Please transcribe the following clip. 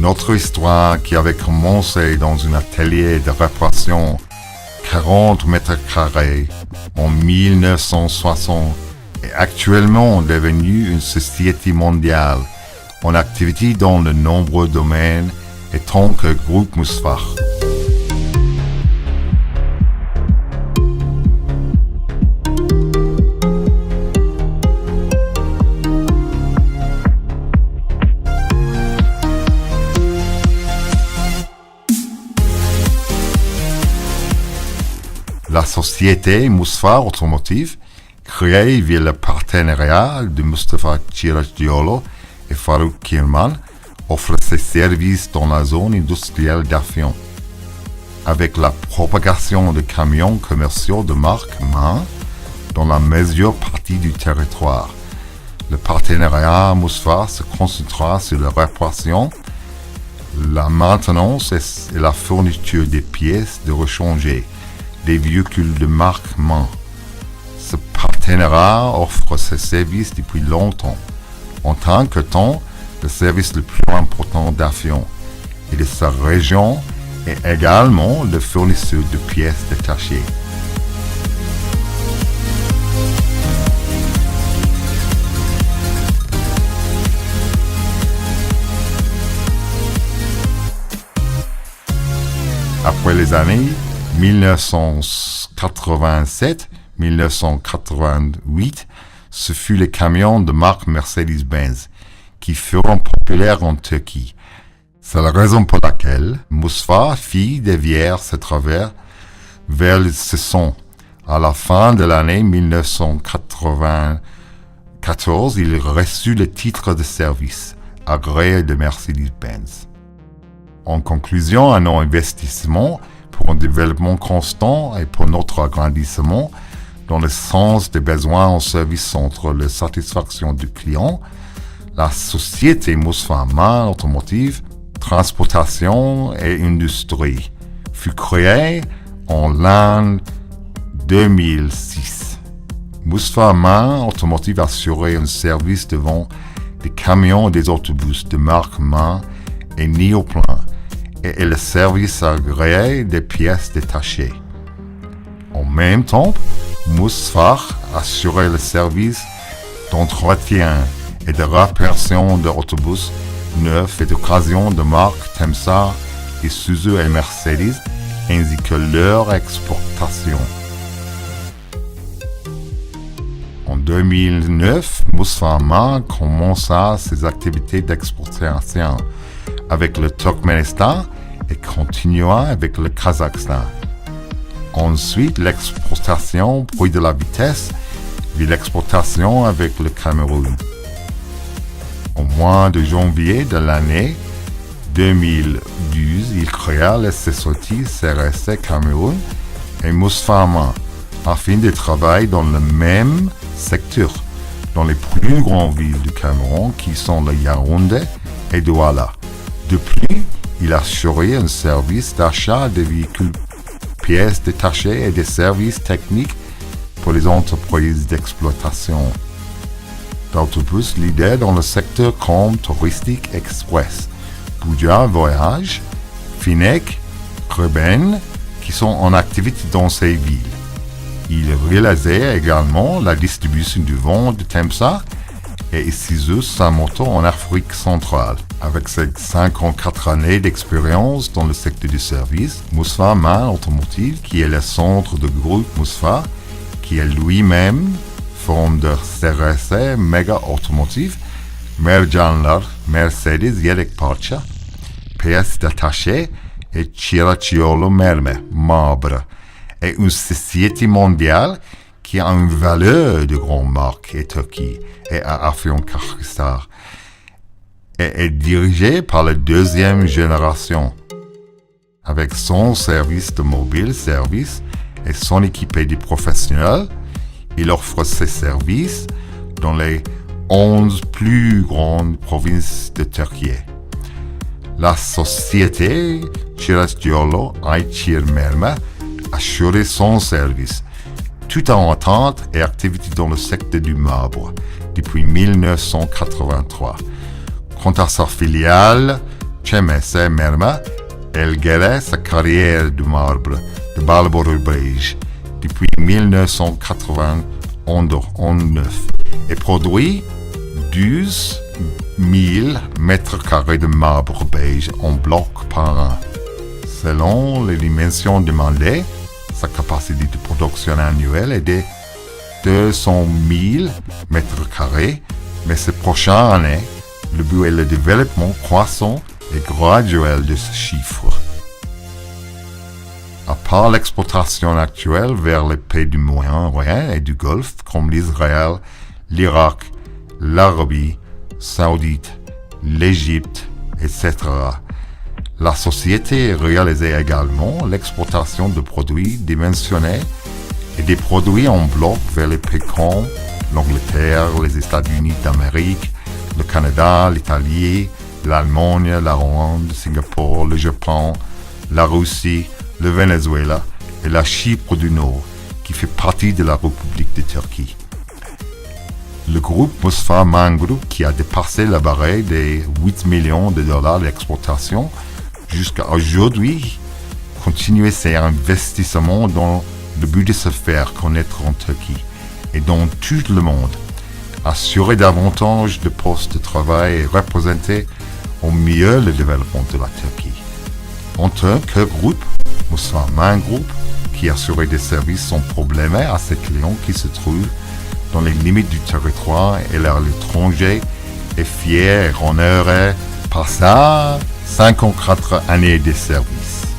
Notre histoire qui avait commencé dans un atelier de réparation 40 mètres carrés en 1960 est actuellement devenue une société mondiale en activité dans de nombreux domaines et tant que groupe Mustfach. La société Mustfach Automotive, créée via le partenariat de Mustafa Chirachdiolo et Farouk Kirman, offre ses services dans la zone industrielle d'Afyon. Avec la propagation de camions commerciaux de marque MAN dans la majeure partie du territoire, le partenariat Mustfach se concentrera sur la réparation, la maintenance et la fourniture des pièces de rechange des véhicules de marque MAN. Ce partenariat offre ses services depuis longtemps, en tant que le service le plus important d'Afyon et de sa région et également le fournisseur de pièces détachées. Après les années 1987-1988, ce fut les camions de marque Mercedes-Benz qui furent populaires en Turquie. C'est la raison pour laquelle Mustfach fit dévier ses travers vers le Cesson. À la fin de l'année 1994, il reçut le titre de service agréé de Mercedes-Benz. En conclusion, à nos investissements pour un développement constant et pour notre agrandissement dans le sens des besoins en service entre la satisfaction du client, la société Mustfach MAN Automotive, Transportation et Industrie fut créée en l'an 2006. Mustfach MAN Automotive assurait un service de vente des camions et des autobus de marque MAN et Néoplan et le service agréé des pièces détachées. En même temps, Mustfach assurait le service d'entretien et de réparation d'autobus neufs et d'occasion de marques Temsa, Isuzu et Mercedes, ainsi que leur exportation. En 2009, Mustfach MAN commença ses activités d'exportation avec le Turkménistan et continua avec le Kazakhstan. Ensuite, l'exportation prit de la vitesse, puis l'exportation avec le Cameroun. Au mois de janvier de l'année 2012, il créa la société CRC Cameroun et Mustfach MAN afin de travailler dans le même secteur dans les plus grandes villes du Cameroun qui sont le Yaoundé et Douala. Depuis, il assurait un service d'achat de véhicules, pièces détachées et des services techniques pour les entreprises d'exploitation d'autobus leaders dans le secteur comme Touristique Express, Boudia Voyage, Finec, Greben, qui sont en activité dans ces villes. Il réalisait également la distribution du vent de Temsa et Isuzu Samoto en Afrique centrale. Avec ses 54 années d'expérience dans le secteur du service, Mustfach MAN Automotive, qui est le centre de groupe Mustfach, qui est lui-même fondeur CRC Mega Automotive, Mercanlar, Mercedes Yedek Parça, PS Détachées et Chirachdiolo Mermer, Marbre, est une société mondiale qui a une valeur de grande marque et Turquie et à Afyonkarahisar et est dirigée par la deuxième génération. Avec son service de mobile service et son équipée de professionnels, il offre ses services dans les 11 plus grandes provinces de Turquie. La société Chirachdiolo Ayçir Mermer assurait son service, tout en entente et activité dans le secteur du marbre depuis 1983. Quant à sa filiale CMS Merma elle sa carrière de marbre de Balboro-Beige depuis 1989 et produit 12 000 mètres carrés de marbre beige en bloc par an. Selon les dimensions demandées, sa capacité de production annuelle est de 200 000 mètres carrés, mais ces prochaines années, le but est le développement croissant et graduel de ce chiffre. À part l'exportation actuelle vers les pays du Moyen-Orient et du Golfe, comme l'Israël, l'Irak, l'Arabie saoudite, l'Égypte, etc., la société réalisait également l'exportation de produits dimensionnés et des produits en bloc vers les pays comme l'Angleterre, les États-Unis d'Amérique, le Canada, l'Italie, l'Allemagne, la Hollande, Singapour, le Japon, la Russie, le Venezuela et la Chypre du Nord, qui fait partie de la République de Turquie. Le groupe Mosfahman Group, qui a dépassé la barre des 8 millions de dollars d'exportation, jusqu'à aujourd'hui, continue ses investissements dans le but de se faire connaître en Turquie et dans tout le monde, assurer davantage de postes de travail et représenter au mieux le développement de la Turquie. En tant que groupe, Mosfahman Group, qui assurait des services sans problème à ses clients qui se trouvent dans les limites du territoire et à l'étranger, est fier et honoré par sa 54 années de service.